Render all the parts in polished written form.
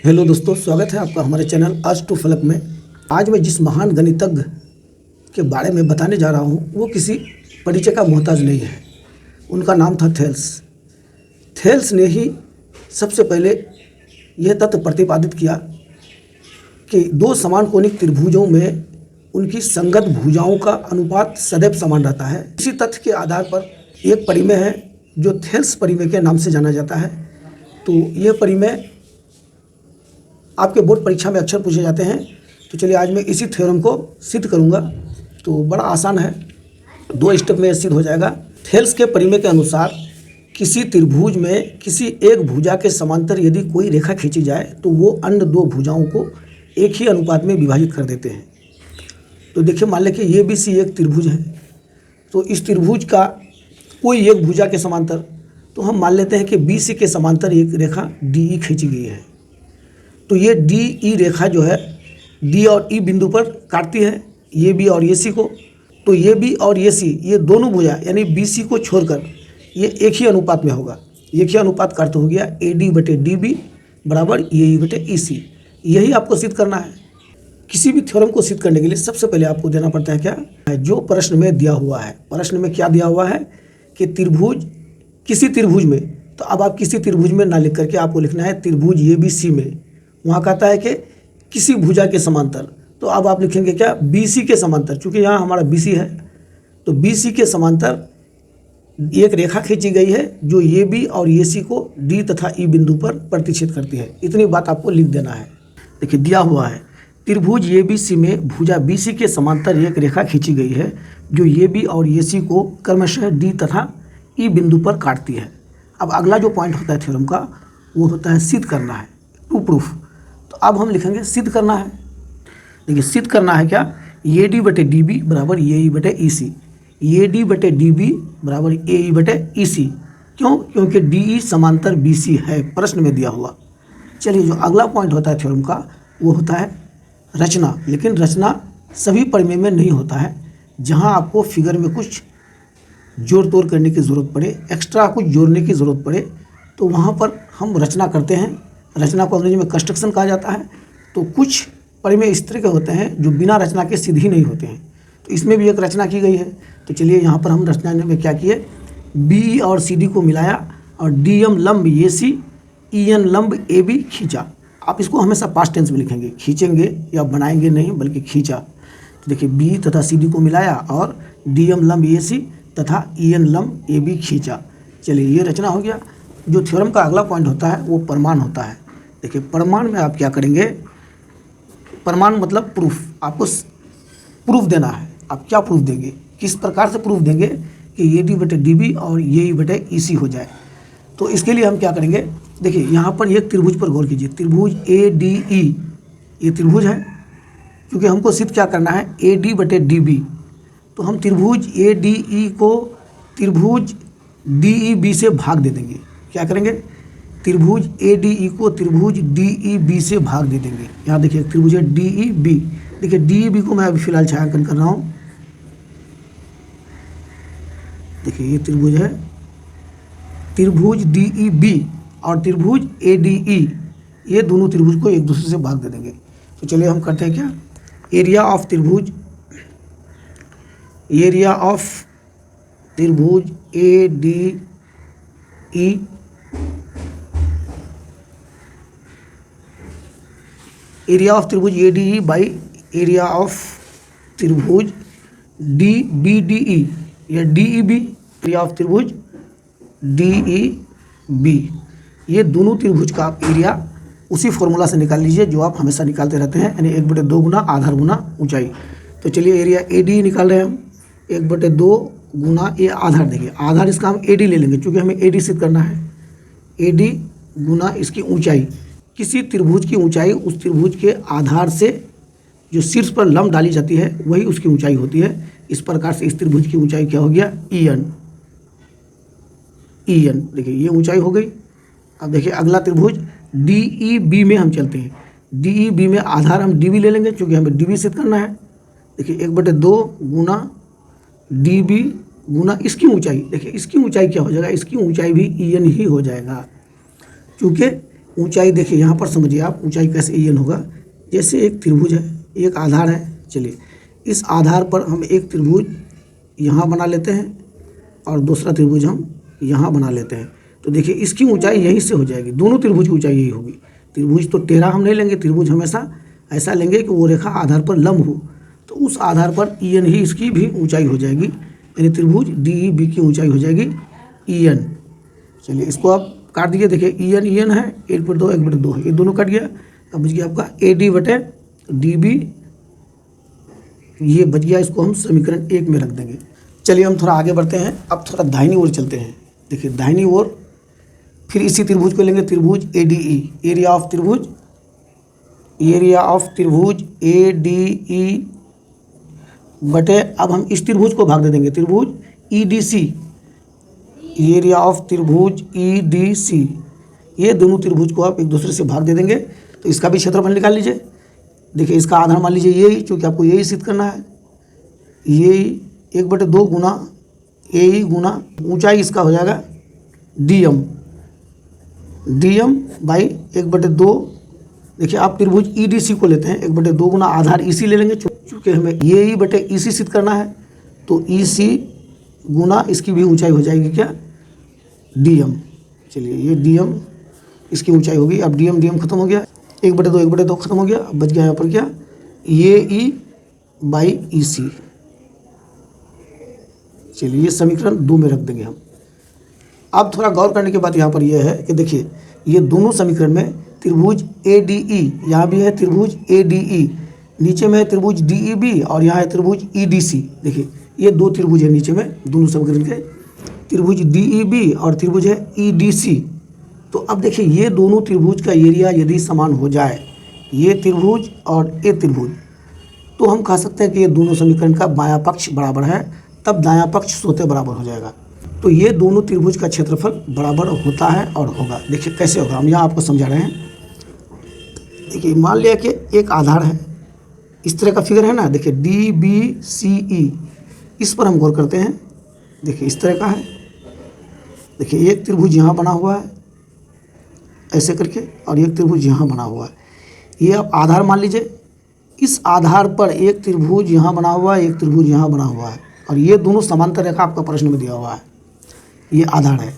Hello दोस्तों, स्वागत है आपका हमारे चैनल आज टू फलक में। आज मैं जिस महान गणितज्ञ के बारे में बताने जा रहा हूँ वो किसी परिचय का मोहताज नहीं है। उनका नाम था थेल्स। थेल्स ने ही सबसे पहले यह तथ्य प्रतिपादित किया कि दो समान कोणिक त्रिभुजों में उनकी संगत भुजाओं का अनुपात सदैव समान रहता है। इसी तथ्य के आधार पर एक परिमेय है जो थेल्स परिमेय के नाम से जाना जाता है। तो यह परिमेय आपके बोर्ड परीक्षा में अक्सर पूछे जाते हैं। तो चलिए आज मैं इसी थ्योरम को सिद्ध करूंगा। तो बड़ा आसान है, 2 स्टेप में सिद्ध हो जाएगा। थेल्स के परिमेय के अनुसार किसी त्रिभुज में किसी एक भुजा के समांतर यदि कोई रेखा खींची जाए तो वो अन्य दो भुजाओं को एक ही अनुपात में विभाजित कर देते हैं। तो देखिए, मान लें कि ये BC एक त्रिभुज है, तो इस त्रिभुज का कोई एक भुजा के समांतर, तो हम मान लेते हैं कि BC के समांतर एक रेखा DE खींची गई है। तो ये DE रेखा जो है D और E बिंदु पर काटती है AB और AC को। तो AB और AC ये दोनों भुजा यानी BC को छोड़कर ये एक ही अनुपात में होगा। एक ही अनुपात का अर्थ हो गया AD/DB बराबर AE/EC। यही आपको सिद्ध करना है। किसी भी थ्योरम को सिद्ध करने के लिए सबसे पहले आपको देना पड़ता है क्या, जो प्रश्न में दिया हुआ है। प्रश्न में क्या दिया हुआ है कि त्रिभुज, किसी त्रिभुज में, तो अब आप किसी त्रिभुज में ना लिख करके आपको लिखना है त्रिभुज ABC में। वहाँ कहता है कि किसी भुजा के समांतर, तो अब आप लिखेंगे क्या, BC के समांतर। चूँकि यहाँ हमारा BC है तो BC के समांतर एक रेखा खींची गई है जो AB और AC को D तथा E बिंदु पर प्रतिच्छेद करती है। इतनी बात आपको लिख देना है। देखिए दिया हुआ है त्रिभुज ABC में भुजा BC के समांतर एक रेखा खींची गई है जो AB और AC को क्रमशः D तथा E बिंदु पर काटती है। अब अगला जो पॉइंट होता है थ्योरम का वो होता है सिद्ध करना है, टू प्रूफ। तो अब हम लिखेंगे सिद्ध करना है। देखिए सिद्ध करना है क्या, AD/DB बराबर AE/EC। AD/DB बराबर AE/EC। क्यों? क्योंकि DE समांतर BC है, प्रश्न में दिया हुआ। चलिए, जो अगला पॉइंट होता है थ्योरम का वो होता है रचना। लेकिन रचना सभी परिमेय में नहीं होता है। जहाँ आपको फिगर में कुछ जोड़ तोड़ करने की ज़रूरत पड़े, एक्स्ट्रा कुछ जोड़ने की ज़रूरत पड़े, तो वहाँ पर हम रचना करते हैं। रचना को अंग्रेजी में कंस्ट्रक्शन कहा जाता है। तो कुछ परिमेय इस तरह के होते हैं जो बिना रचना के सिद्ध ही नहीं होते हैं। तो इसमें भी एक रचना की गई है। तो चलिए यहाँ पर हम रचना में क्या किए, BE और CD को मिलाया और DM लंब AC EN लंब AB खींचा। आप इसको हमेशा पास्ट टेंस में लिखेंगे, खींचेंगे या बनाएंगे नहीं बल्कि खींचा। तो देखिए BE तथा CD को मिलाया और DM लंब AC तथा EN लंब AB खींचा। चलिए ये रचना हो गया। जो थ्योरम का अगला पॉइंट होता है वो प्रमाण होता है। देखिए प्रमाण में आप क्या करेंगे, प्रमाण मतलब प्रूफ। आपको प्रूफ देना है। आप क्या प्रूफ देंगे, किस प्रकार से प्रूफ देंगे कि AD/DB और AE/EC हो जाए। तो इसके लिए हम क्या करेंगे, देखिए यहाँ पर एक त्रिभुज पर गौर कीजिए, त्रिभुज ADE ये त्रिभुज है। क्योंकि हमको सिद्ध क्या करना है, AD/DB। तो हम त्रिभुज ADE को त्रिभुज DEB से भाग दे देंगे। क्या करेंगे, त्रिभुज ADE को त्रिभुज DEB से भाग दे देंगे। यहाँ देखिए त्रिभुज है DEB। देखिए DEB को मैं अभी फिलहाल छायांकन कर रहा हूँ। देखिए ये त्रिभुज है, त्रिभुज DEB और त्रिभुज ADE, ये दोनों त्रिभुज को एक दूसरे से भाग दे देंगे। तो चलिए हम करते हैं क्या, एरिया ऑफ त्रिभुज, एरिया ऑफ त्रिभुज ADE एरिया ऑफ त्रिभुज ADE बाई एरिया ऑफ त्रिभुज DBDE या DEB, एरिया ऑफ त्रिभुज DEB। ये दोनों त्रिभुज का आप एरिया उसी फॉर्मूला से निकाल लीजिए जो आप हमेशा निकालते रहते हैं, यानी 1/2 गुना आधार गुना ऊंचाई। तो चलिए एरिया ADE निकाल रहे हैं हम, 1/2 गुना ये आधार। देखिए आधार इसका हम AD ले लेंगे क्योंकि हमें AD सिद्ध करना है। AD गुना इसकी ऊंचाई। किसी त्रिभुज की ऊंचाई उस त्रिभुज के आधार से जो शीर्ष पर लंब डाली जाती है वही उसकी ऊंचाई होती है। इस प्रकार से इस त्रिभुज की ऊंचाई क्या हो गया, EN। देखिए ये ऊंचाई हो गई। अब देखिए अगला त्रिभुज DEB में हम चलते हैं। DEB में आधार हम DB ले लेंगे क्योंकि हमें DB सिद्ध करना है। देखिए 1/2 गुना DB गुना इसकी ऊंचाई। देखिए इसकी ऊंचाई क्या हो जाएगा, इसकी ऊंचाई भी EN ही हो जाएगा। क्योंकि ऊंचाई देखिए यहाँ पर समझिए आप, ऊंचाई कैसे EN होगा। जैसे एक त्रिभुज है, एक आधार है, चलिए इस आधार पर हम एक त्रिभुज यहाँ बना लेते हैं और दूसरा त्रिभुज हम यहाँ बना लेते हैं। तो देखिए इसकी ऊंचाई यहीं से हो जाएगी, दोनों त्रिभुज की ऊंचाई यही होगी। त्रिभुज तो टेढ़ा हम नहीं लेंगे, त्रिभुज हमेशा ऐसा लेंगे कि वो रेखा आधार पर लंब हो। तो उस आधार पर EN ही इसकी भी ऊंचाई हो जाएगी, यानी त्रिभुज DEB की ऊंचाई हो जाएगी EN। चलिए इसको आप काट दीजिए, देखिए EN है, 1/2 1/2 है, ये दोनों कट गया। अब बच गया आपका AD/DB, ये बच गया। इसको हम समीकरण 1 में रख देंगे। चलिए हम थोड़ा आगे बढ़ते हैं, अब थोड़ा दाहिनी ओर चलते हैं। देखिए दाहिनी ओर फिर इसी त्रिभुज को लेंगे, त्रिभुज ADE, एरिया ऑफ त्रिभुज ADE बटे, अब हम इस त्रिभुज को भाग दे देंगे, त्रिभुज EDC, एरिया ऑफ त्रिभुज EDC। ये दोनों त्रिभुज को आप एक दूसरे से भाग दे देंगे तो इसका भी क्षेत्रफल निकाल लीजिए। देखिए इसका आधार मान लीजिए यही, चूँकि आपको यही सिद्ध करना है, यही 1/2 गुना AE गुना ऊंचाई इसका हो जाएगा DM बाई 1/2। देखिए आप त्रिभुज EDC को लेते हैं, 1/2 गुना आधार EC ले लेंगे, चूँकि हमें AE बटे EC सिद्ध करना है, तो EC गुना इसकी भी ऊंचाई हो जाएगी क्या, DM। चलिए ये DM इसकी ऊंचाई होगी। अब DM खत्म हो गया, 1/2 खत्म हो गया। अब बच गया यहाँ पर क्या, AE बाई EC। चलिए ये समीकरण 2 में रख देंगे हम। अब थोड़ा गौर करने की बात यहाँ पर यह है कि देखिए ये दोनों समीकरण में त्रिभुज ADE, यहाँ भी है त्रिभुज ADE, नीचे में है त्रिभुज DEB और यहाँ है त्रिभुज EDC। देखिए ये दो त्रिभुज है नीचे में, दोनों समीकरण के, त्रिभुज DEB और त्रिभुज है EDC। तो अब देखिए ये दोनों त्रिभुज का एरिया यदि समान हो जाए, ये त्रिभुज और ये त्रिभुज, तो हम कह सकते हैं कि ये दोनों समीकरण का बायां पक्ष बराबर है, तब दायां पक्ष स्वतः बराबर हो जाएगा। तो ये दोनों त्रिभुज का क्षेत्रफल बराबर होता है और होगा। देखिए कैसे होगा, हम यहाँ आपको समझा रहे हैं। देखिए मान लिया कि एक आधार है, इस तरह का फिगर है ना, देखिए DBCE, इस पर हम गौर करते हैं। देखिए इस तरह का है, देखिए एक त्रिभुज यहाँ बना हुआ है ऐसे करके, और एक त्रिभुज यहाँ बना हुआ है। ये आप आधार मान लीजिए, इस आधार पर एक त्रिभुज यहाँ बना हुआ है, एक त्रिभुज यहाँ बना हुआ है, और ये दोनों समांतर रेखा आपका प्रश्न में दिया हुआ है, ये आधार है।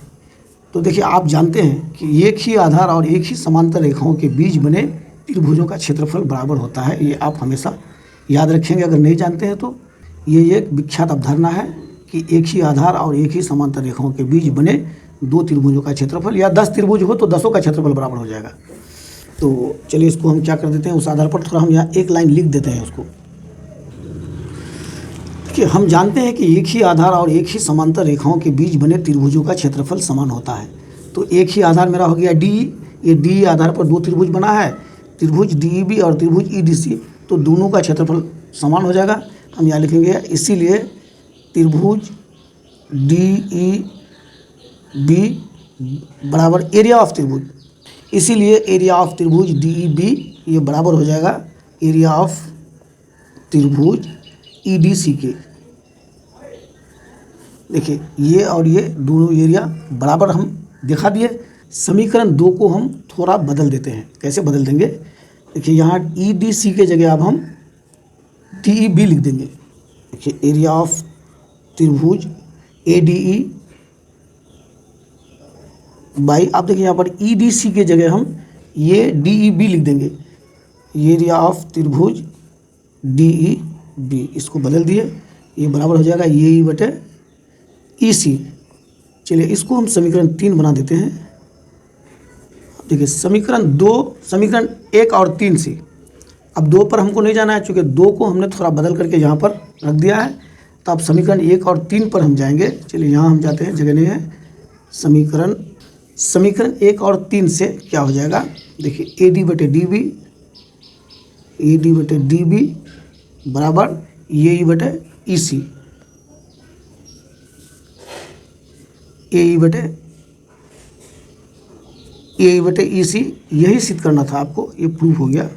तो देखिए आप जानते हैं कि एक ही आधार और एक ही समांतर रेखाओं के बीच बने त्रिभुजों का क्षेत्रफल बराबर होता है। ये आप हमेशा याद रखेंगे, अगर नहीं जानते हैं तो। ये एक विख्यात अवधारणा है कि एक ही आधार और एक ही समांतर रेखाओं के बीच बने दो त्रिभुजों का क्षेत्रफल, या 10 त्रिभुज हो तो 10 का क्षेत्रफल बराबर हो जाएगा। तो चलिए इसको हम क्या कर देते हैं, उस आधार पर थोड़ा हम यहाँ एक लाइन लिख देते हैं उसको। कि हम जानते हैं कि एक ही आधार और एक ही समांतर रेखाओं के बीच बने त्रिभुजों का क्षेत्रफल समान होता है। तो एक ही आधार मेरा हो गया D, ये D आधार पर दो त्रिभुज बना है, त्रिभुज DEB और त्रिभुज EDC, तो दोनों का क्षेत्रफल समान हो जाएगा। हम यहाँ लिखेंगे इसीलिए त्रिभुज DEB बराबर एरिया ऑफ त्रिभुज, इसीलिए एरिया ऑफ त्रिभुज DEB ये बराबर हो जाएगा एरिया ऑफ त्रिभुज EDC के। देखिए ये और ये दोनों एरिया बराबर हम दिखा दिए। समीकरण 2 को हम थोड़ा बदल देते हैं। कैसे बदल देंगे, देखिए यहाँ EDC के जगह अब हम DEB लिख देंगे। देखिए एरिया ऑफ त्रिभुज ADE बाई, आप देखिए यहाँ पर EDC के जगह हम ये DEB लिख देंगे, एरिया ऑफ त्रिभुज DEB। इसको बदल दिए, ये बराबर हो जाएगा ये बटे EC। चलिए इसको हम समीकरण 3 बना देते हैं। देखिए समीकरण 1 और 3 से, अब 2 पर हमको नहीं जाना है, चूँकि 2 को हमने थोड़ा बदल करके यहाँ पर रख दिया है, तो अब समीकरण 1 और 3 पर हम जाएंगे। चलिए यहाँ हम जाते हैं, जगह नहीं है। समीकरण 1 और 3 से क्या हो जाएगा, देखिए AD बटे DB बराबर ये बटे EC, ए बटे EC, यही सिद्ध करना था आपको, ये प्रूफ हो गया।